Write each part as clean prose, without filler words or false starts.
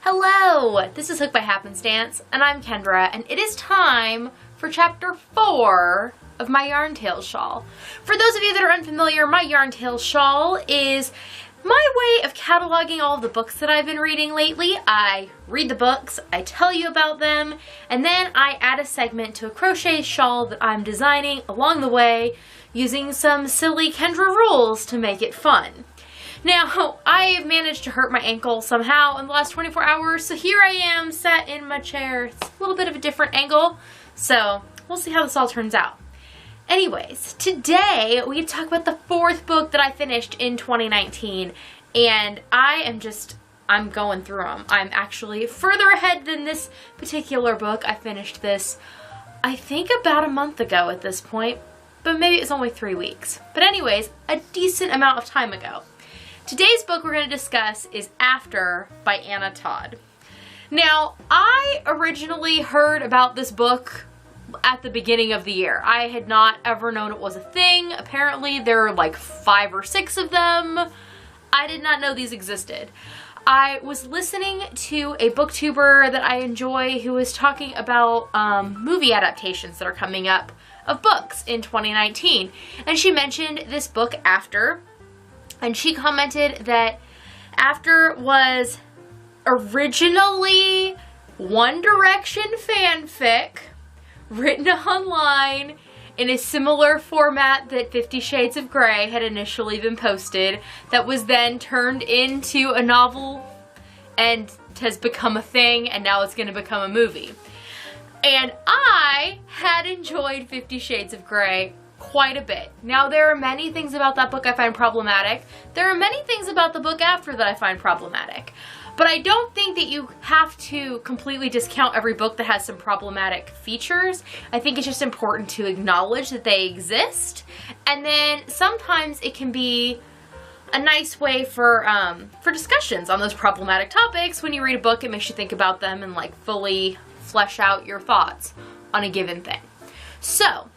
Hello, this is Hooked by Happenstance, and I'm Kendra, and it is time for Chapter 4 of my Yarn Tales Shawl. For those of you that are unfamiliar, my Yarn Tales Shawl is my way of cataloging all of the books that I've been reading lately. I read the books, I tell you about them, and then I add a segment to a crochet shawl that I'm designing along the way using some silly Kendra rules to make it fun. Now, I've managed to hurt my ankle somehow in the last 24 hours, so here I am sat in my chair. It's a little bit of a different angle, so we'll see how this all turns out. Anyways, today we can talk about the fourth book that I finished in 2019, and I'm going through them. I'm actually further ahead than this particular book. I finished this, I think, about a month ago at this point, but maybe it was only 3 weeks. But anyways, a decent amount of time ago. Today's book we're going to discuss is After by Anna Todd. Now, I originally heard about this book at the beginning of the year. I had not ever known it was a thing. Apparently there are like 5 or 6 of them. I did not know these existed. I was listening to a booktuber that I enjoy who was talking about movie adaptations that are coming up of books in 2019. And she mentioned this book After. And she commented that After was originally One Direction fanfic written online in a similar format that 50 Shades of Grey had initially been posted, that was then turned into a novel and has become a thing, and now it's going to become a movie. And I had enjoyed 50 Shades of Grey quite a bit. Now, there are many things about that book I find problematic. There are many things about the book After that I find problematic. But I don't think that you have to completely discount every book that has some problematic features. I think it's just important to acknowledge that they exist. And then sometimes it can be a nice way for discussions on those problematic topics. When you read a book, it makes you think about them and like fully flesh out your thoughts on a given thing. So,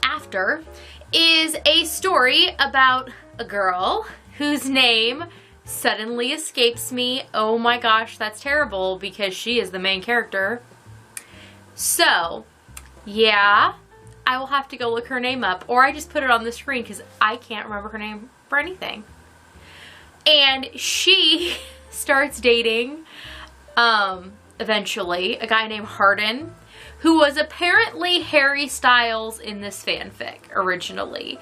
After is a story about a girl whose name suddenly escapes me. Oh my gosh, that's terrible because she is the main character. So, yeah, I will have to go look her name up, or I just put it on the screen because I can't remember her name for anything. And she starts dating, eventually, a guy named Hardin, who was apparently Harry Styles in this fanfic originally.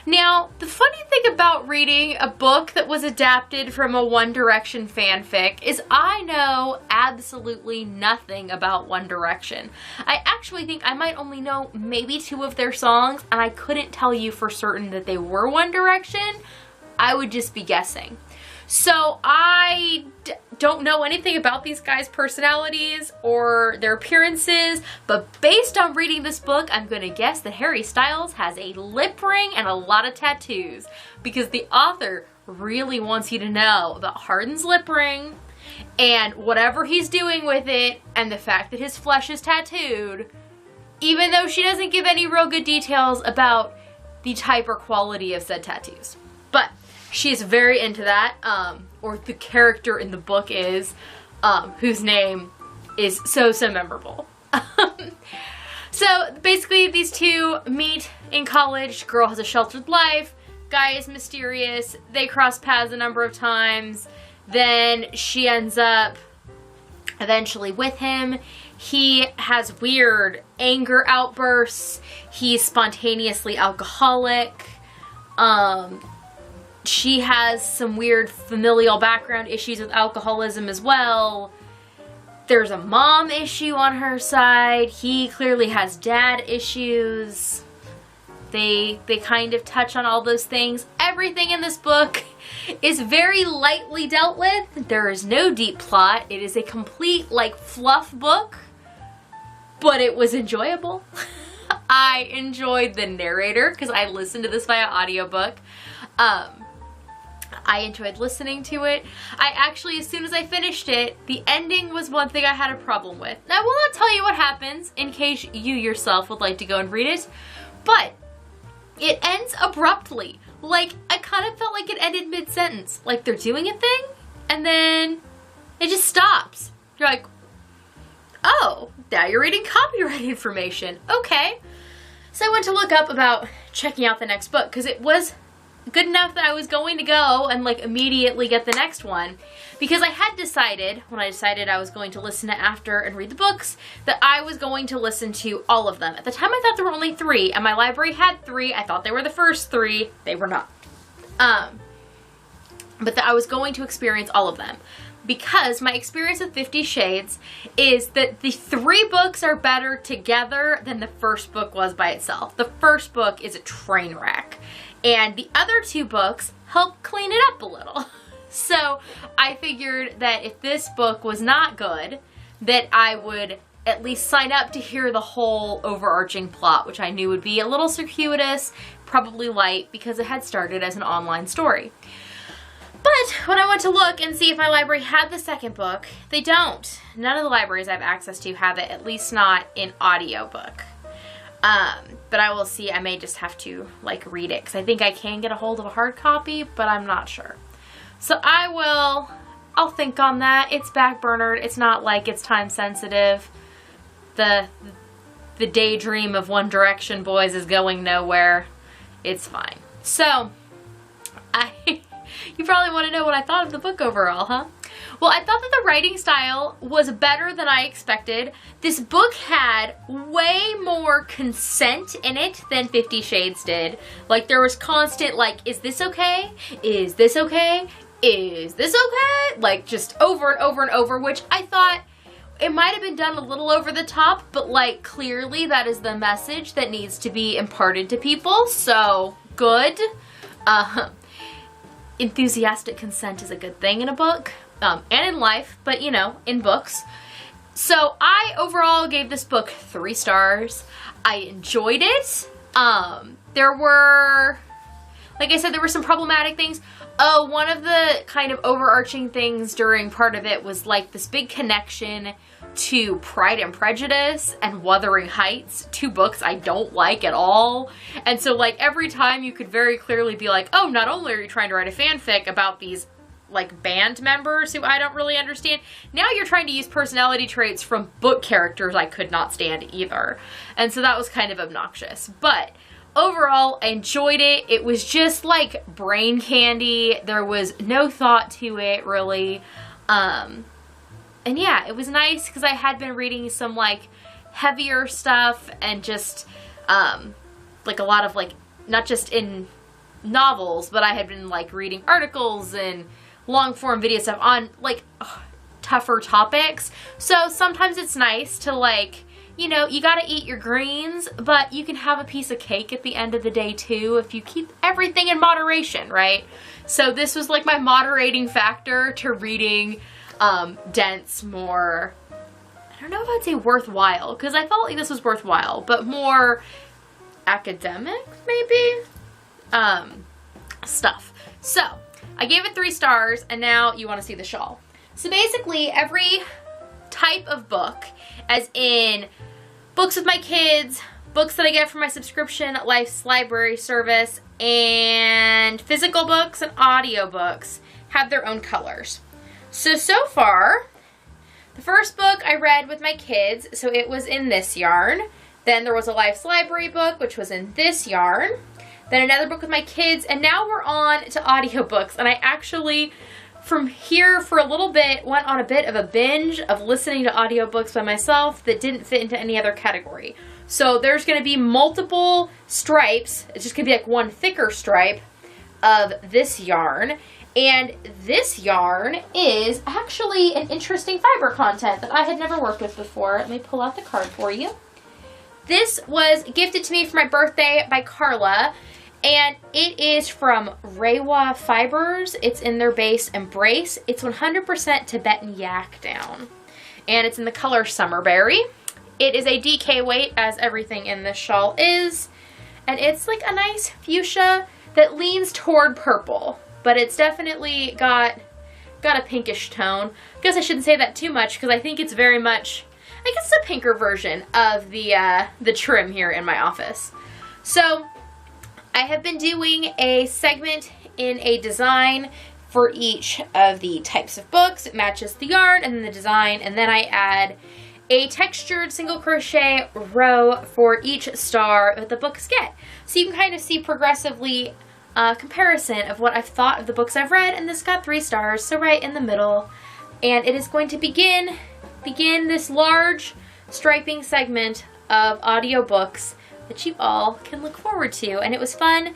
Now, the funny thing about reading a book that was adapted from a One Direction fanfic is I know absolutely nothing about One Direction. I actually think I might only know maybe 2 of their songs, and I couldn't tell you for certain that they were One Direction. I would just be guessing. So I don't know anything about these guys' personalities or their appearances, but based on reading this book, I'm going to guess that Harry Styles has a lip ring and a lot of tattoos, because the author really wants you to know about Hardin's lip ring and whatever he's doing with it, and the fact that his flesh is tattooed, even though she doesn't give any real good details about the type or quality of said tattoos. But she's very into that, or the character in the book is, whose name is so memorable. So basically these two meet in college. Girl has a sheltered life, guy is mysterious, they cross paths a number of times, then she ends up eventually with him. He has weird anger outbursts, he's spontaneously alcoholic, she has some weird familial background issues with alcoholism as well. There's a mom issue on her side. He clearly has dad issues. They kind of touch on all those things. Everything in this book is very lightly dealt with. There is no deep plot. It is a complete, like, fluff book, but it was enjoyable. I enjoyed the narrator because I listened to this via audiobook. I enjoyed listening to it. I actually, as soon as I finished it, the ending was one thing I had a problem with. Now, I will not tell you what happens in case you yourself would like to go and read it, but it ends abruptly. Like, I kind of felt like it ended mid-sentence. Like, they're doing a thing, and then it just stops. You're like, oh, now you're reading copyright information. Okay. So I went to look up about checking out the next book because it was good enough that I was going to go and like immediately get the next one, because I had decided, when I decided I was going to listen to after and read the books, that I was going to listen to all of them. At the time I thought there were only 3, and my library had 3. I thought they were the first 3. They were not. But that I was going to experience all of them, because my experience with 50 Shades is that the 3 books are better together than the first book was by itself. The first book is a train wreck, and the other 2 books help clean it up a little. So I figured that if this book was not good, that I would at least sign up to hear the whole overarching plot, which I knew would be a little circuitous, probably light, because it had started as an online story. But when I went to look and see if my library had the second book, they don't. None of the libraries I have access to have it, at least not in audiobook. But I will see. I may just have to like read it, because I think I can get a hold of a hard copy, but I'm not sure. So I'll think on that. It's backburnered. It's not like it's time sensitive. The daydream of One Direction boys is going nowhere. It's fine. So you probably want to know what I thought of the book overall, huh? Well, I thought that the writing style was better than I expected. This book had way more consent in it than 50 Shades did. Like, there was constant, like, is this okay? Is this okay? Is this okay? Like, just over and over and over, which I thought it might have been done a little over the top, but, like, clearly that is the message that needs to be imparted to people, so good. Enthusiastic consent is a good thing in a book. And in life, but you know, in books. So I overall gave this book 3 stars. I enjoyed it. There were, like I said, there were some problematic things. One of the kind of overarching things during part of it was like this big connection to Pride and Prejudice and Wuthering Heights, 2 books I don't like at all. And so like every time you could very clearly be like, oh, not only are you trying to write a fanfic about these like band members who I don't really understand, now you're trying to use personality traits from book characters I could not stand either. And so that was kind of obnoxious. But overall, I enjoyed it. It was just like brain candy. There was no thought to it really. And yeah, it was nice because I had been reading some like heavier stuff and just like a lot of like, not just in novels, but I had been like reading articles and long form video stuff on like tougher topics. So sometimes it's nice to like, you know, you gotta eat your greens, but you can have a piece of cake at the end of the day too if you keep everything in moderation, right? So this was like my moderating factor to reading dense, more, I don't know if I'd say worthwhile, because I felt like this was worthwhile, but more academic maybe stuff. So I gave it 3 stars, and now you want to see the shawl. So basically every type of book, as in books with my kids, books that I get from my subscription Life's Library service, and physical books and audiobooks, have their own colors. So far, the first book I read with my kids, so it was in this yarn. Then there was a Life's Library book, which was in this yarn. Then another book with my kids, and now we're on to audiobooks. And I actually, from here for a little bit, went on a bit of a binge of listening to audiobooks by myself that didn't fit into any other category. So there's going to be multiple stripes. It's just going to be like one thicker stripe of this yarn. And this yarn is actually an interesting fiber content that I had never worked with before. Let me pull out the card for you. This was gifted to me for my birthday by Carla, and it is from Rewa Fibers. It's in their base Embrace. It's 100% Tibetan yak down, and it's in the color Summerberry. It is a DK weight, as everything in this shawl is, and it's like a nice fuchsia that leans toward purple, but it's definitely got a pinkish tone. I guess I shouldn't say that too much, because I think it's very much, I guess it's a pinker version of the trim here in my office. So I have been doing a segment in a design for each of the types of books. It matches the yarn and the design, and then I add a textured single crochet row for each star that the books get. So you can kind of see progressively comparison of what I've thought of the books I've read, and this got 3 stars, so right in the middle. And it is going to begin this large striping segment of audiobooks that you all can look forward to. And it was fun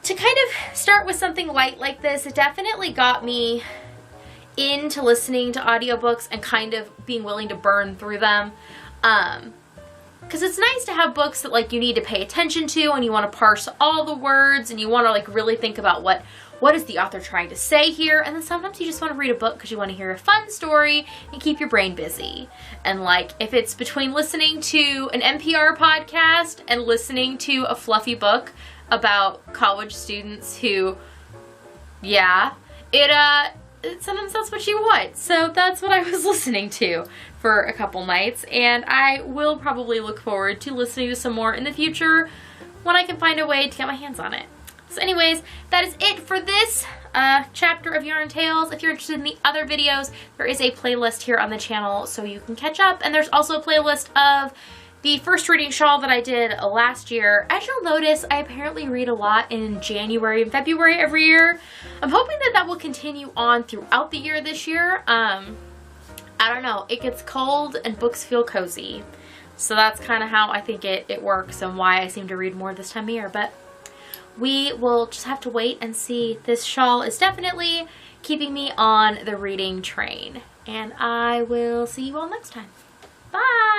to kind of start with something light like this. It definitely got me into listening to audiobooks and kind of being willing to burn through them. Because it's nice to have books that like you need to pay attention to and you want to parse all the words and you want to like really think about what is the author trying to say here. And then sometimes you just want to read a book because you want to hear a fun story and keep your brain busy. And like if it's between listening to an NPR podcast and listening to a fluffy book about college students who, yeah, sometimes that's what you want. So that's what I was listening to for a couple nights, and I will probably look forward to listening to some more in the future when I can find a way to get my hands on it. So anyways, that is it for this chapter of Yarn Tales. If you're interested in the other videos, there is a playlist here on the channel so you can catch up, and there's also a playlist of the first reading shawl that I did last year. As you'll notice, I apparently read a lot in January and February every year. I'm hoping that that will continue on throughout the year this year. I don't know, it gets cold and books feel cozy. So that's kind of how I think it works and why I seem to read more this time of year. But we will just have to wait and see. This shawl is definitely keeping me on the reading train. And I will see you all next time. Bye!